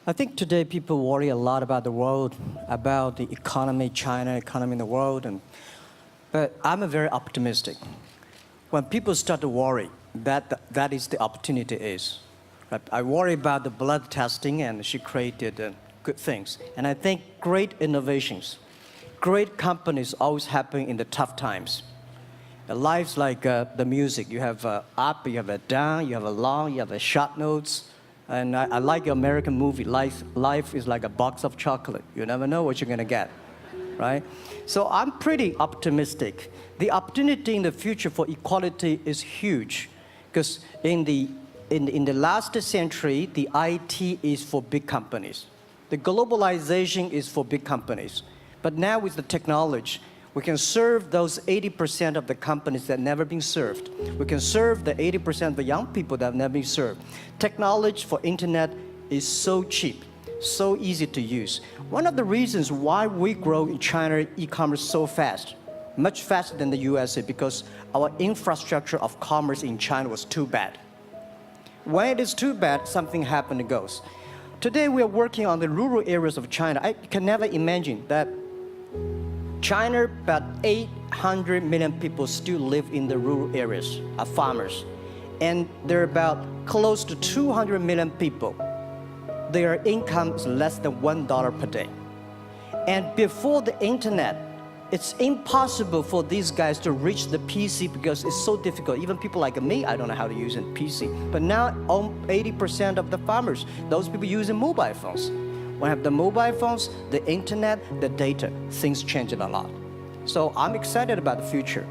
I think today people worry a lot about the world, about the economy, China economy in the world, but I'm a very optimistic. When people start to worry, that is the opportunity is. Right? I worry about the blood testing, and she created good things. And I think great innovations, great companies always happen in the tough times. Life's like the music. You have up, you have a down, you have a long, you have a short notes. And I like your American movie. Life is like a box of chocolate. You never know what you're going to get, right? So I'm pretty optimistic. The opportunity in the future for equality is huge, because in the last century, the IT is for big companies. The globalization is for big companies. But now with the technology, we can serve those 80% of the companies that have never been served. We can serve the 80% of the young people that have never been served. Technology for internet is so cheap, so easy to use. One of the reasons why we grow in China e-commerce so fast, much faster than the USA, because our infrastructure of commerce in China was too bad. When it is too bad, something happens and goes. Today we are working on the rural areas of China. I can never imagine that China, about 800 million people still live in the rural areas, are farmers. And there are about close to 200 million people. Their income is less than $1 per day. And before the internet, it's impossible for these guys to reach the PC because it's so difficult. Even people like me, I don't know how to use a PC. But now 80% of the farmers, those people using mobile phones. When I have the mobile phones, the internet, the data, things change a lot. So I'm excited about the future.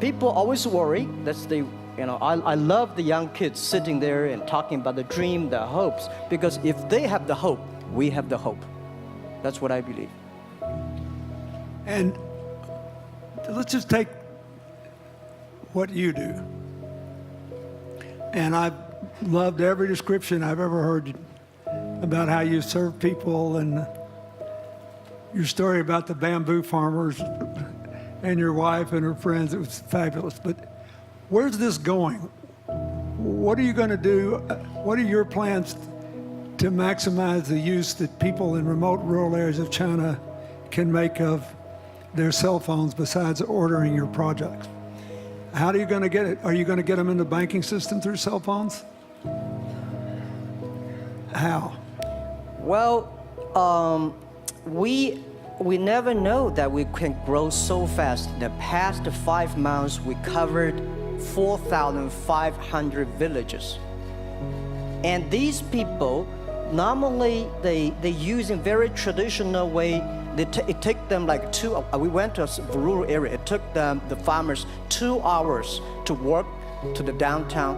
People always worry. I love the young kids sitting there and talking about the dream, their hopes, because if they have the hope, we have the hope. That's what I believe. And let's just take what you do. And I've loved every description I've ever heard about how you serve people, and your story about the bamboo farmers and your wife and her friends. It was fabulous. But where's this going? What are you going to do? What are your plans to maximize the use that people in remote rural areas of China can make of their cell phones besides ordering your products? How are you going to get it? Are you going to get them in the banking system through cell phones? How? Well, we never know that we can grow so fast. In the past 5 months, we covered 4,500 villages. And these people, normally they use in very traditional way. It took them like we went to a rural area. It took the farmers 2 hours to walk to the downtown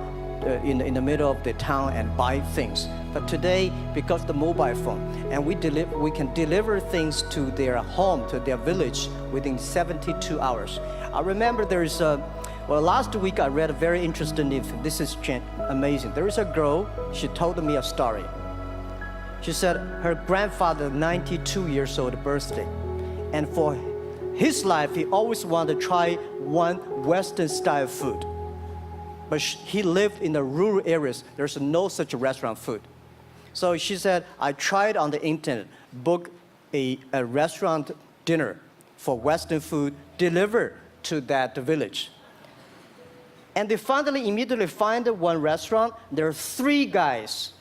in the middle of the town and buy things. But today, because of the mobile phone, and we can deliver things to their home, to their village within 72 hours. I remember last week I read a very interesting news. This is amazing. There is a girl, she told me a story. She said her grandfather, 92 years old birthday, and for his life, he always wanted to try one Western style food. But he lived in the rural areas. There's no such restaurant food. So she said, I tried on the internet, book a restaurant dinner for Western food, delivered to that village. And they finally immediately find one restaurant. There are 3 guys.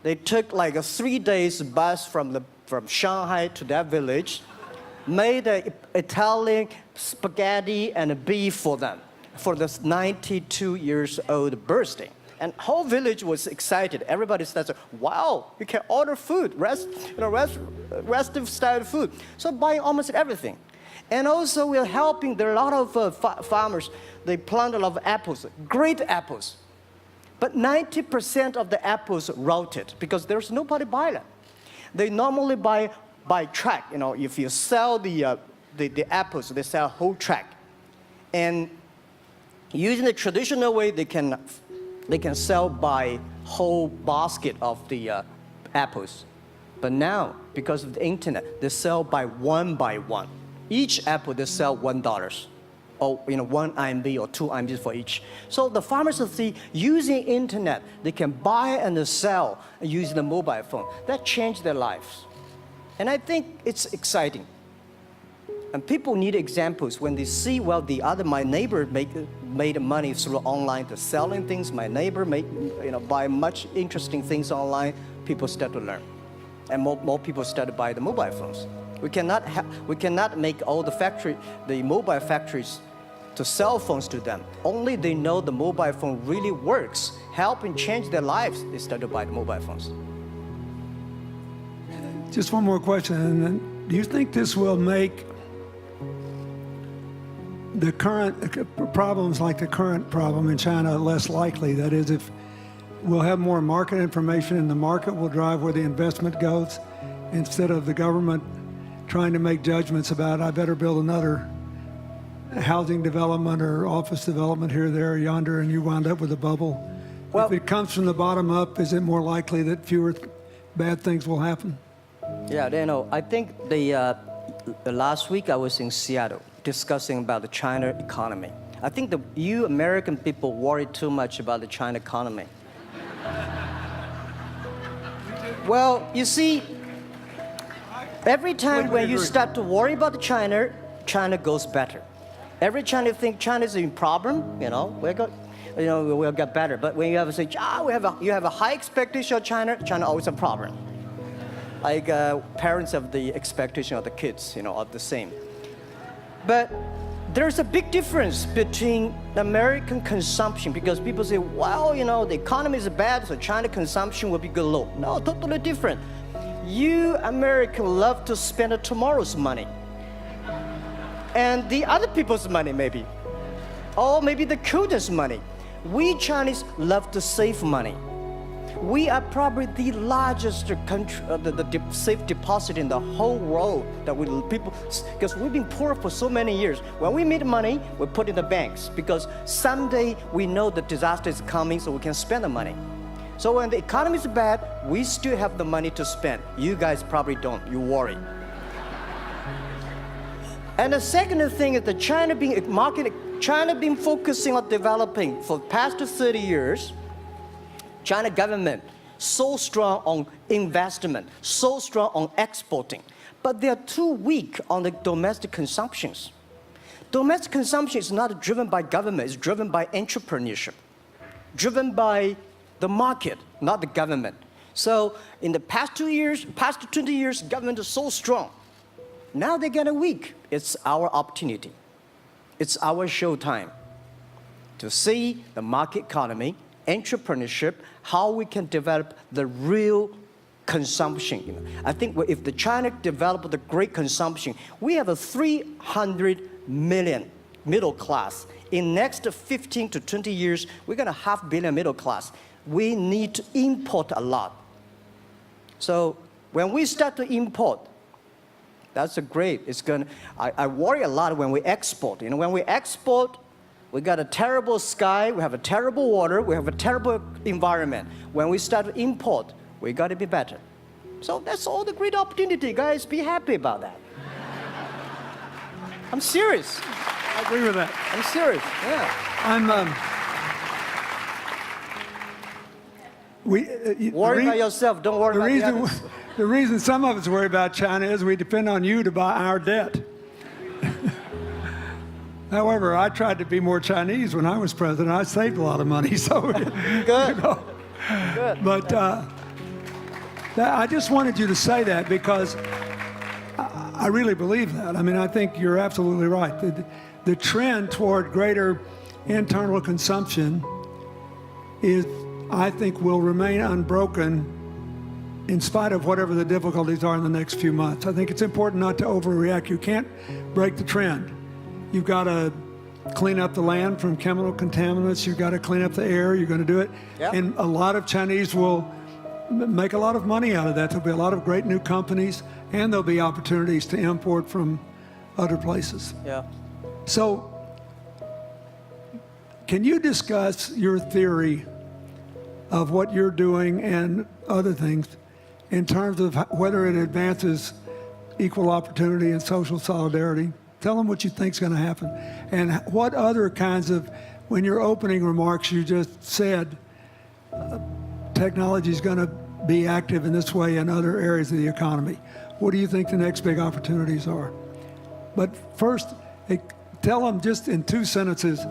They took like a 3 days bus from Shanghai to that village, made an Italian spaghetti and a beef for them for this 92 years old birthday. And whole village was excited. Everybody said, wow, you can order food, Western style food. So buying almost everything. And also we're helping, there are a lot of farmers, they plant a lot of apples, great apples. But 90% of the apples rotted because there's nobody buy them. They normally buy by track. If you sell the apples, they sell whole track. And using the traditional way, they can sell by whole basket of the apples. But now, because of the internet, they sell by one. Each apple, they sell $1. or 1 RMB or 2 RMB for each. So the farmers see using internet, they can buy and sell using the mobile phone. That changed their lives. And I think it's exciting. And people need examples when they see, well, my neighbor made money through online, to selling things. My neighbor buy much interesting things online. People start to learn, and more people start to buy the mobile phones. We cannot make all the mobile factories, to sell phones to them. Only they know the mobile phone really works, helping change their lives. They start to buy the mobile phones. Just one more question. And then, do you think this will make the current problems like the current problem in China less likely? That is, if we'll have more market information and the market will drive where the investment goes, instead of the government trying to make judgments about, I better build another housing development or office development here, there, yonder, and you wound up with a bubble. Well, if it comes from the bottom up, is it more likely that fewer bad things will happen? Yeah, Daniel, I think the last week I was in Seattle discussing about the China economy. I think you American people worry too much about the China economy. Well, you see, every time when you start to worry about China goes better. Every time you think China is in problem, we'll get better. But when you have to say, you have a high expectation of China always a problem. Like parents have the expectation of the kids, are the same. But there's a big difference between American consumption, because people say, well, the economy is bad, so China consumption will be good low. No, totally different. You Americans love to spend tomorrow's money. And the other people's money, maybe. Or maybe the children's money. We Chinese love to save money. We are probably the largest country, the safe deposit in the whole world because we've been poor for so many years. When we make money, we put in the banks, because someday we know the disaster is coming, so we can spend the money. So when the economy is bad, we still have the money to spend. You guys probably don't. You worry. And the second thing is China been focusing on developing for the past 30 years. China government so strong on investment, so strong on exporting, but they are too weak on the domestic consumptions. Domestic consumption is not driven by government, it's driven by entrepreneurship, driven by the market, not the government. So in the past 20 years, government is so strong. Now they're getting weak. It's our opportunity. It's our showtime to see the market economy, entrepreneurship, how we can develop the real consumption. I think if the China develop the great consumption, we have a 300 million middle class. In next 15 to 20 years, we're going to have 500 million middle class. We need to import a lot. So when we start to import, that's a great. I worry a lot when we export. When we export, we got a terrible sky, we have a terrible water, we have a terrible environment. When we start to import, we got to be better. So that's all the great opportunity, guys. Be happy about that. I'm serious. I agree with that. I'm serious. Yeah. Worry about yourself. Don't worry about the others. The reason some of us worry about China is we depend on you to buy our debt. However, I tried to be more Chinese when I was president. I saved a lot of money, so good. Good. But I just wanted you to say that because I really believe that. I mean, I think you're absolutely right. The trend toward greater internal consumption I think, will remain unbroken in spite of whatever the difficulties are in the next few months. I think it's important not to overreact. You can't break the trend. You've got to clean up the land from chemical contaminants. You've got to clean up the air. You're going to do it. Yep. And a lot of Chinese will make a lot of money out of that. There'll be a lot of great new companies, and there'll be opportunities to import from other places. Yeah. So can you discuss your theory of what you're doing and other things in terms of whether it advances equal opportunity and social solidarity? Tell them what you think's going to happen. And what other kinds of, when your opening remarks, you just said technology is going to be active in this way in other areas of the economy. What do you think the next big opportunities are? But first, tell them just in 2 sentences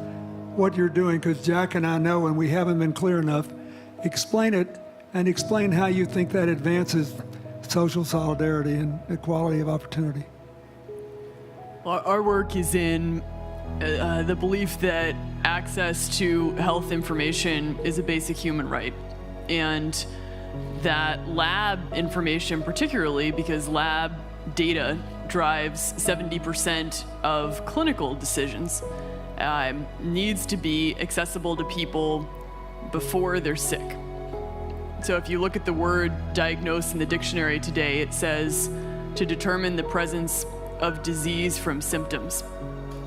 what you're doing, because Jack and I know, and we haven't been clear enough. Explain it, and explain how you think that advances social solidarity and equality of opportunity. Our work is in the belief that access to health information is a basic human right, and that lab information, particularly because lab data drives 70% of clinical decisions, needs to be accessible to people before they're sick. So if you look at the word diagnose in the dictionary today, it says to determine the presence of disease from symptoms,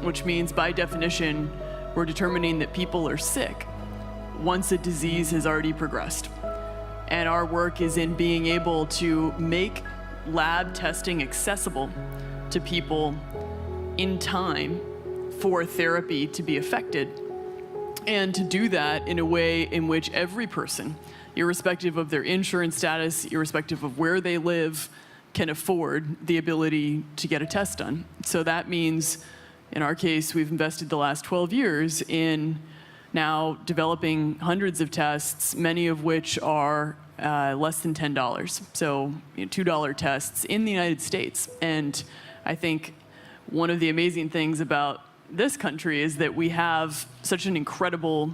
which means by definition, we're determining that people are sick once a disease has already progressed. And our work is in being able to make lab testing accessible to people in time for therapy to be effected, and to do that in a way in which every person, irrespective of their insurance status, irrespective of where they live, can afford the ability to get a test done. So that means, in our case, we've invested the last 12 years in now developing hundreds of tests, many of which are less than $10. So $2 tests in the United States. And I think one of the amazing things about this country is that we have such an incredible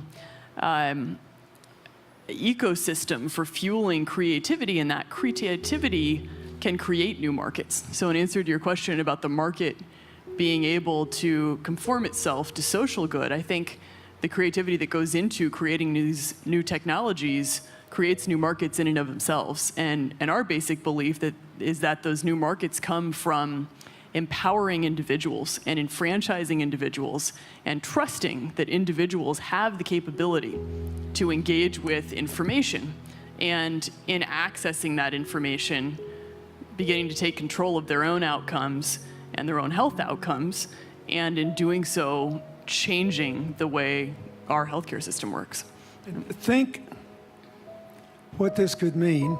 ecosystem for fueling creativity, and that creativity can create new markets. So in answer to your question about the market being able to conform itself to social good, I think the creativity that goes into creating these new technologies creates new markets in and of themselves. And our basic belief is that those new markets come from empowering individuals and enfranchising individuals and trusting that individuals have the capability to engage with information, and in accessing that information, beginning to take control of their own outcomes and their own health outcomes, and in doing so, changing the way our healthcare system works. Think what this could mean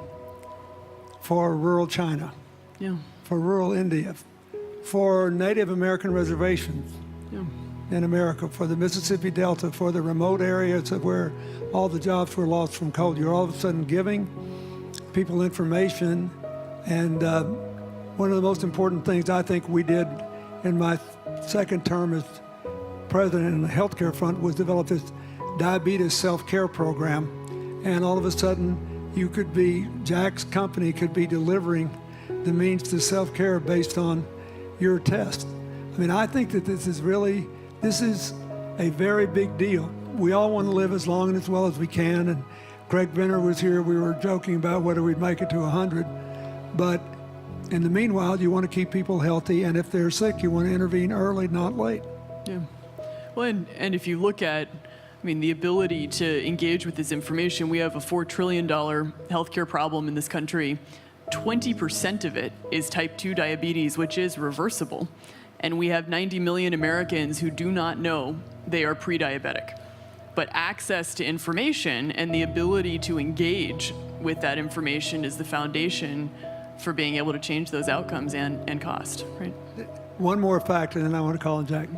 for rural China, Yeah. for rural India, for Native American reservations Yeah. in America, for the Mississippi Delta, for the remote areas of where all the jobs were lost from coal. You're all of a sudden giving people information. And one of the most important things I think we did in my second term as president in the healthcare front was develop this diabetes self-care program. And all of a sudden, Jack's company could be delivering the means to self-care based on your test. I mean, I think that this is a very big deal. We all want to live as long and as well as we can. And Craig Venner was here. We were joking about whether we'd make it to 100. But in the meanwhile, you want to keep people healthy. And if they're sick, you want to intervene early, not late. Yeah. Well, and if you look at, the ability to engage with this information, we have a $4 trillion healthcare problem in this country. 20% of it is type 2 diabetes, which is reversible. And we have 90 million Americans who do not know they are pre-diabetic. But access to information and the ability to engage with that information is the foundation for being able to change those outcomes and cost, right? One more fact, and then I want to call on Jack.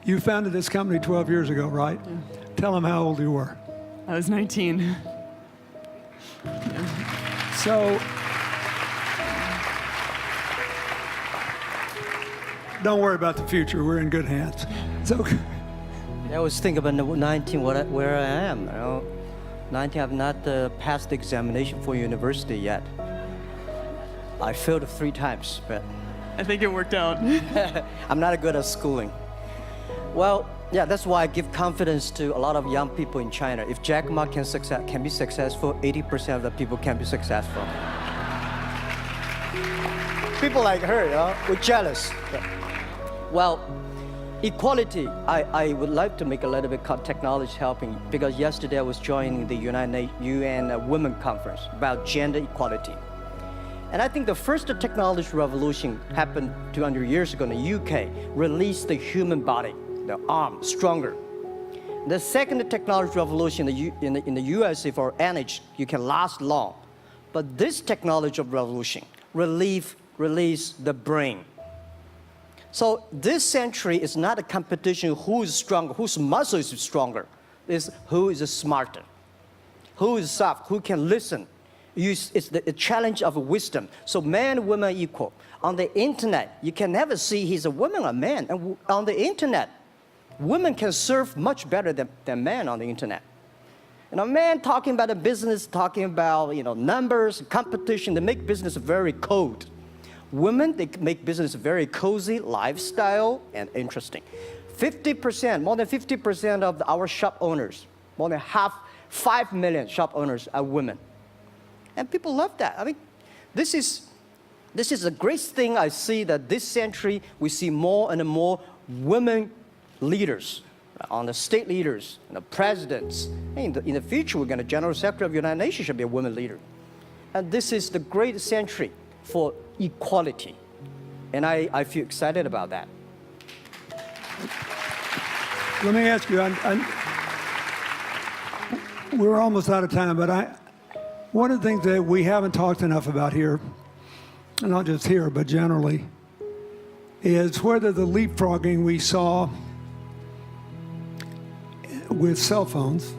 You founded this company 12 years ago, right? Yeah. Tell them how old you were. I was 19. Yeah. So, don't worry about the future. We're in good hands. So, I always think about 19, where I am. 19, I've not passed the examination for university yet. I failed 3 times, but I think it worked out. I'm not good at schooling. Well, yeah, that's why I give confidence to a lot of young people in China. If Jack Ma can be successful, 80% of the people can be successful. People like her, we're jealous. Well, equality, I would like to make a little bit technology helping, because yesterday I was joining the UN Women Conference about gender equality. And I think the first technology revolution happened 200 years ago in the UK, released the human body, the arm, stronger. The second technology revolution in the USA for energy, you can last long. But this technology revolution release the brain. So this century is not a competition who is stronger, whose muscle is stronger. It's who is smarter, who is soft, who can listen. It's the challenge of wisdom. So man, woman equal. On the internet, you can never see he's a woman or man. And on the internet, women can serve much better than men on the internet. And a man talking about a business, talking about numbers, competition, they make business very cold. Women, they make business very cozy, lifestyle, and interesting. 50%, more than 50% of our shop owners, more than 5 million shop owners are women. And people love that. I mean, this is a great thing I see that this century we see more and more women leaders, on the state leaders, the presidents. In the future, we're going to General Secretary of the United Nations should be a woman leader. And this is the great century for equality. And I feel excited about that. Let me ask you, we're almost out of time, but one of the things that we haven't talked enough about here, and not just here, but generally, is whether the leapfrogging we saw with cell phones,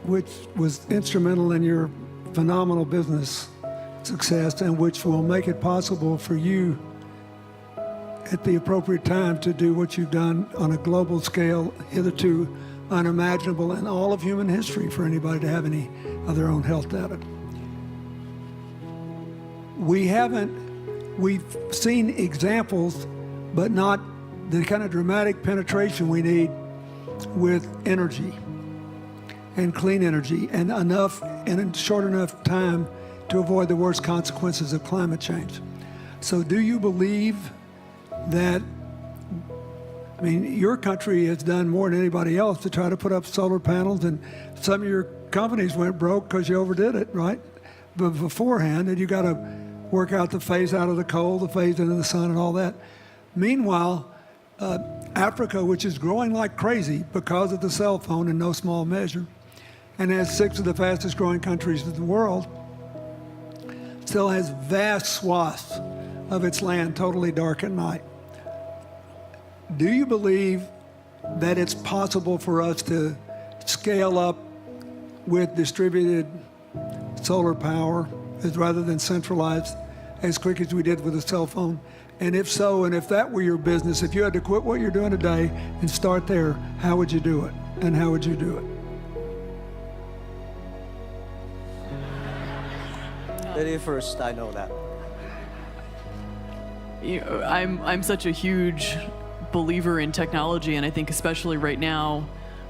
which was instrumental in your phenomenal business success and which will make it possible for you at the appropriate time to do what you've done on a global scale, hitherto unimaginable in all of human history for anybody to have any of their own health data. We've seen examples, but not the kind of dramatic penetration we need with energy and clean energy and enough in a short enough time to avoid the worst consequences of climate change. So do you believe that, I mean, your country has done more than anybody else to try to put up solar panels, and some of your companies went broke because you overdid it, right? But beforehand, and you got to work out the phase out of the coal, the phase into the sun and all that. Meanwhile, Africa, which is growing like crazy because of the cell phone in no small measure, and has 6 of the fastest growing countries in the world, still has vast swaths of its land totally dark at night. Do you believe that it's possible for us to scale up with distributed solar power rather than centralized as quick as we did with the cell phone? And if so, and if that were your business, if you had to quit what you're doing today and start there, how would you do it? And how would you do it? Lady first, I know that. I'm such a huge believer in technology, and I think especially right now,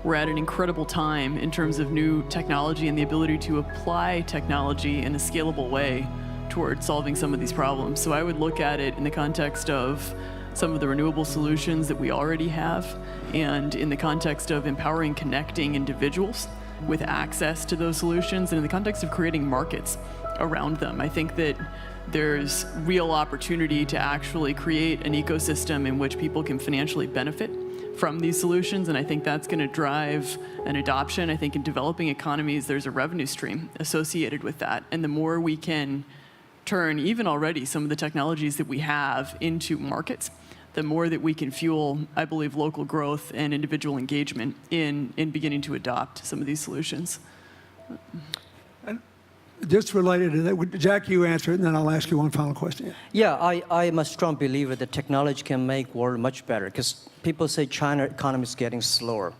we're at an incredible time in terms of new technology and the ability to apply technology in a scalable way towards solving some of these problems. So I would look at it in the context of some of the renewable solutions that we already have, and in the context of empowering, connecting individuals with access to those solutions, and in the context of creating markets around them. I think that there's real opportunity to actually create an ecosystem in which people can financially benefit from these solutions, and I think that's going to drive an adoption. I think in developing economies, there's a revenue stream associated with that, and the more we can turn even already some of the technologies that we have into markets, the more that we can fuel, I believe, local growth and individual engagement in beginning to adopt some of these solutions. Just related to that, Jack, you answer it, and then I'll ask you one final question. Yeah, I am a strong believer that technology can make world much better, because people say China economy is getting slower.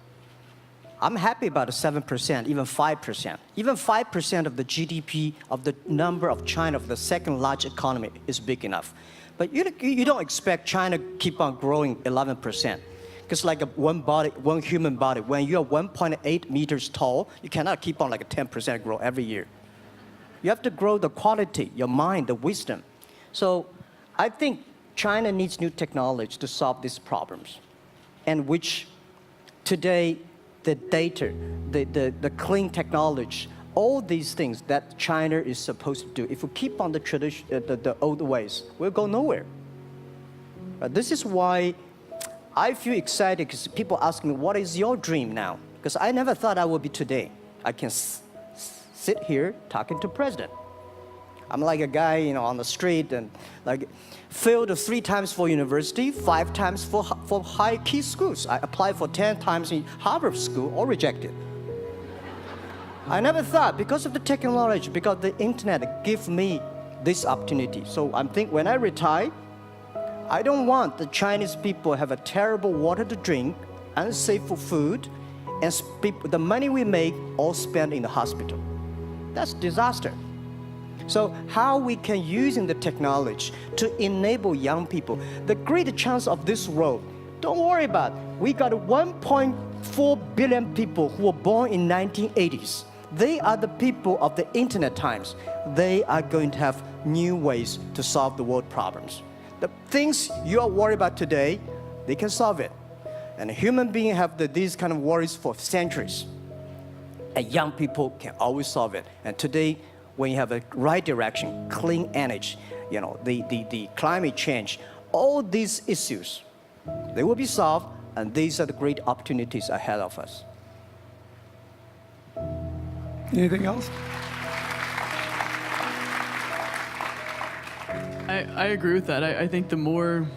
I'm happy about the 7%, even 5%. Even 5% of the GDP of the number of China, of the second largest economy, is big enough. But you don't expect China keep on growing 11%. Because like one human body, when you're 1.8 meters tall, you cannot keep on like a 10% grow every year. You have to grow the quality, your mind, the wisdom. So I think China needs new technology to solve these problems, and which today the data, the clean technology all these things that China is supposed to do, if we keep on the tradition, the old ways, we'll go nowhere. This is why I feel excited, because people ask me, what is your dream now? Because I never thought I would be today. I can sit here talking to president. I'm like a guy, on the street and like failed 3 times for university, 5 times for high key schools. I applied for 10 times in Harvard school, all rejected. I never thought, because of the technology, because the internet give me this opportunity. So I'm thinking when I retire, I don't want the Chinese people have a terrible water to drink, unsafe for food, and the money we make all spent in the hospital. That's disaster. So how we can using the technology to enable young people, the great chance of this world, don't worry about it. We got 1.4 billion people who were born in 1980s. They are the people of the internet times. They are going to have new ways to solve the world problems. The things you are worried about today, they can solve it. And human beings have these kind of worries for centuries. And young people can always solve it. And today, when you have a right direction, clean energy, the climate change, all these issues, they will be solved, and these are the great opportunities ahead of us. Anything else? I agree with that. I think the more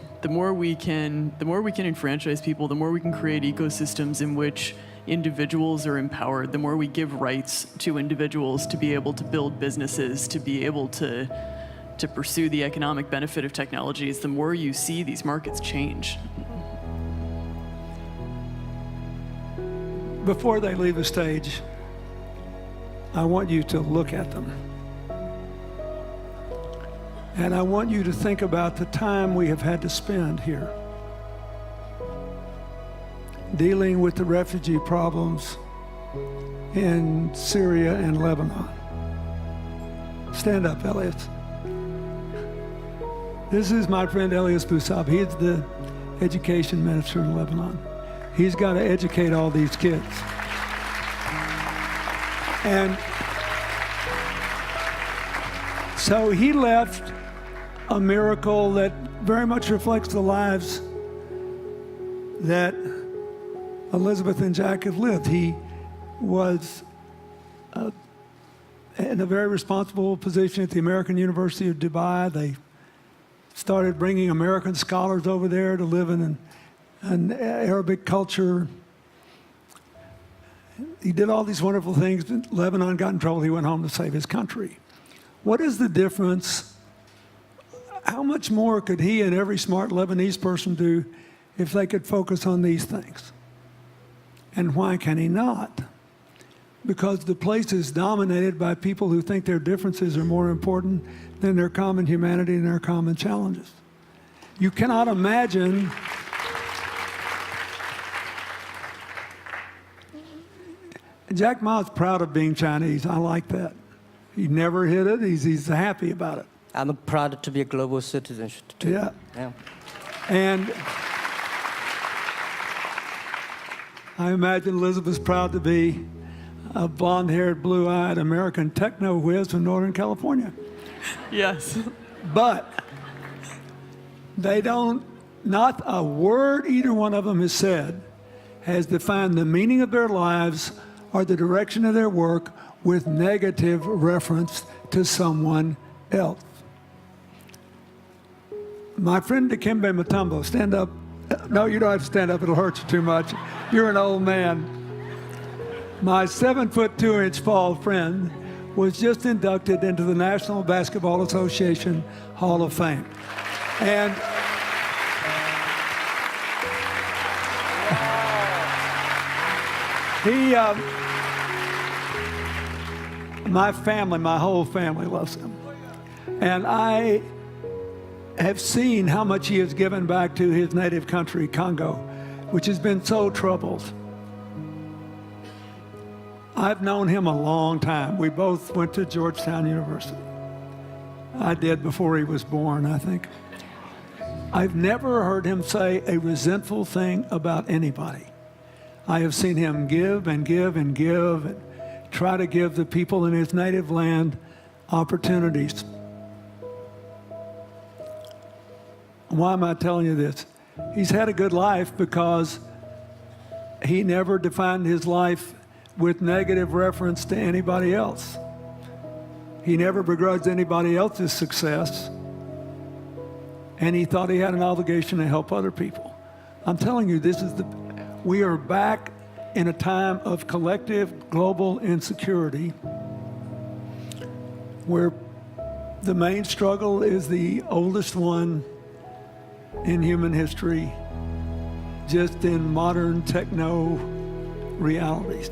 we can enfranchise people, the more we can create ecosystems in which individuals are empowered, the more we give rights to individuals to be able to build businesses, to be able to pursue the economic benefit of technologies, the more you see these markets change. Before they leave the stage, I want you to look at them. And I want you to think about the time we have had to spend here dealing with the refugee problems in Syria and Lebanon. Stand up, Elias. This is my friend Elias Bousab. He is the education minister in Lebanon. He's got to educate all these kids. And so he left a miracle that very much reflects the lives that Elizabeth and Jack have lived. He was in a very responsible position at the American University of Dubai. They started bringing American scholars over there to live in an Arabic culture. He did all these wonderful things. Lebanon got in trouble. He went home to save his country. What is the difference? How much more could he and every smart Lebanese person do if they could focus on these things? And why can he not? Because the place is dominated by people who think their differences are more important than their common humanity and their common challenges. You cannot imagine Jack Ma's proud of being Chinese. I like that. He never hid it. He's happy about it. I'm proud to be a global citizen too. Yeah. Yeah. And I imagine Elizabeth's proud to be a blonde-haired, blue-eyed American techno whiz from Northern California. Yes. But they don't, not a word either one of them has said has defined the meaning of their lives or the direction of their work with negative reference to someone else. My friend Dikembe Mutombo, stand up. No, you don't have to stand up. It'll hurt you too much. You're an old man. My 7'2" tall friend was just inducted into the National Basketball Association Hall of Fame. And he, my family, my whole family loves him. And I have seen how much he has given back to his native country, Congo, which has been so troubled. I've known him a long time. We both went to Georgetown University. I did before he was born, I think. I've never heard him say a resentful thing about anybody. I have seen him give and give and give, and try to give the people in his native land opportunities. Why am I telling you this? He's had a good life because he never defined his life with negative reference to anybody else. He never begrudged anybody else's success, and he thought he had an obligation to help other people. I'm telling you, we are back in a time of collective global insecurity where the main struggle is the oldest one in human history, just in modern techno realities.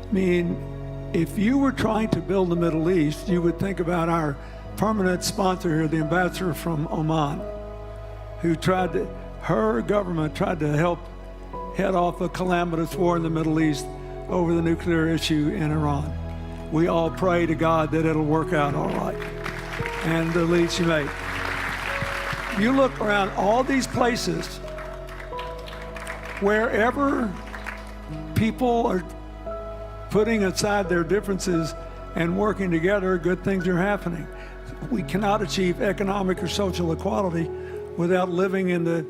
I mean, if you were trying to build the Middle East, you would think about our permanent sponsor here, the ambassador from Oman, who her government tried to help head off a calamitous war in the Middle East over the nuclear issue in Iran. We all pray to God that it'll work out all right. And the lead she made. You look around all these places, wherever people are putting aside their differences and working together, good things are happening. We cannot achieve economic or social equality without living in the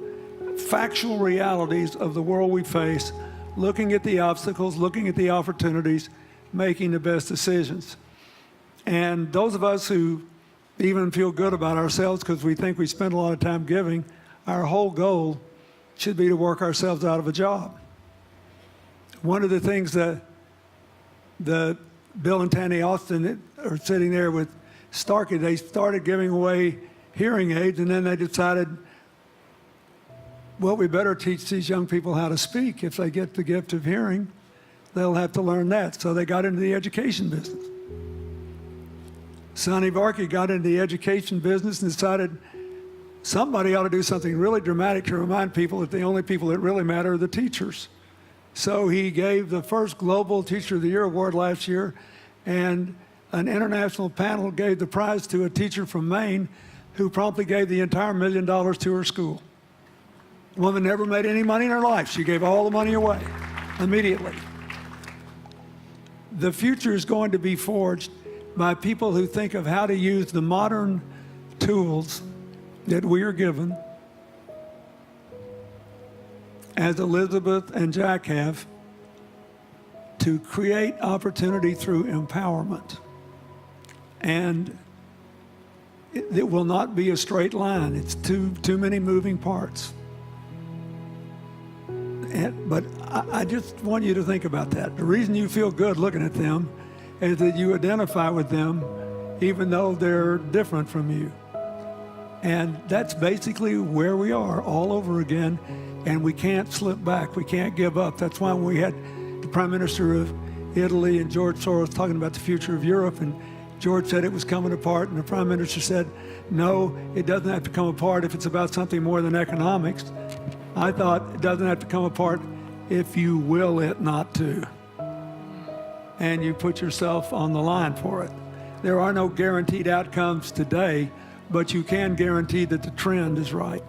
factual realities of the world we face, looking at the obstacles, looking at the opportunities, making the best decisions. And those of us who even feel good about ourselves because we think we spend a lot of time giving, our whole goal should be to work ourselves out of a job. One of the things that Bill and Tanny Austin are sitting there with Starkey, they started giving away hearing aids, and then they decided, well, we better teach these young people how to speak. If they get the gift of hearing, they'll have to learn that. So they got into the education business. Sonny Varkey got into the education business and decided somebody ought to do something really dramatic to remind people that the only people that really matter are the teachers. So he gave the first Global Teacher of the Year award last year, and an international panel gave the prize to a teacher from Maine who promptly gave the entire $1 million to her school. The woman never made any money in her life. She gave all the money away immediately. The future is going to be forged by people who think of how to use the modern tools that we are given, as Elizabeth and Jack have, to create opportunity through empowerment. And it will not be a straight line. It's too many moving parts. But I just want you to think about that. The reason you feel good looking at them is that you identify with them even though they're different from you. And that's basically where we are all over again, and we can't slip back. We can't give up. That's why when we had the Prime Minister of Italy and George Soros talking about the future of Europe, and George said it was coming apart, and the Prime Minister said, no, it doesn't have to come apart if it's about something more than economics. I thought it doesn't have to come apart if you will it not to. And you put yourself on the line for it. There are no guaranteed outcomes today, but you can guarantee that the trend is right.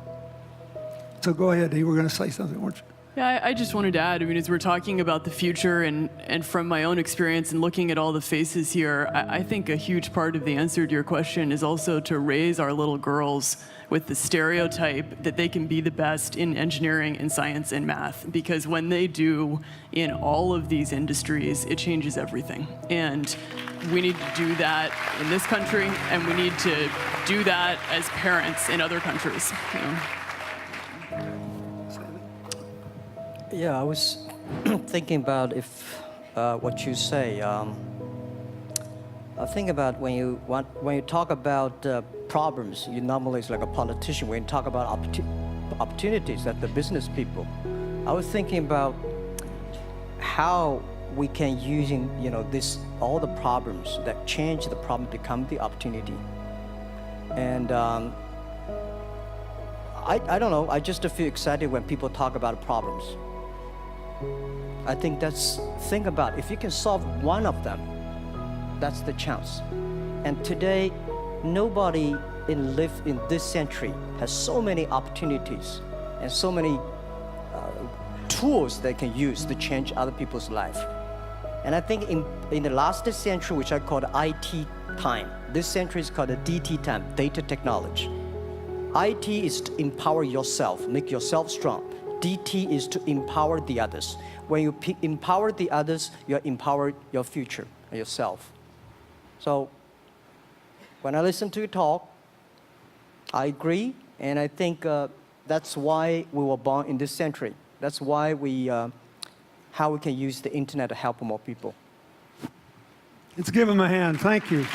So go ahead, Dee, we're going to say something, weren't you? Yeah, I just wanted to add, I mean, as we're talking about the future and from my own experience and looking at all the faces here, I think a huge part of the answer to your question is also to raise our little girls with the stereotype that they can be the best in engineering and science and math, because when they do in all of these industries, it changes everything. And we need to do that in this country, and we need to do that as parents in other countries. You know? Yeah, I was thinking about if what you say. I think about when you talk about problems, you normally it's like a politician. When you talk about opportunities that the business people, I was thinking about how we can using all the problems that change the problem become the opportunity. And I don't know. I just feel excited when people talk about problems. I think think about if you can solve one of them, that's the chance. And today, nobody in this century has so many opportunities and so many tools they can use to change other people's life. And I think in the last century, which I call the IT time, this century is called the DT time, data technology. IT is to empower yourself, make yourself strong. DT is to empower the others. When you empower the others, you empower your future and yourself. So when I listen to you talk, I agree, and I think that's why we were born in this century. That's why how we can use the internet to help more people. Let's give him a hand. Thank you.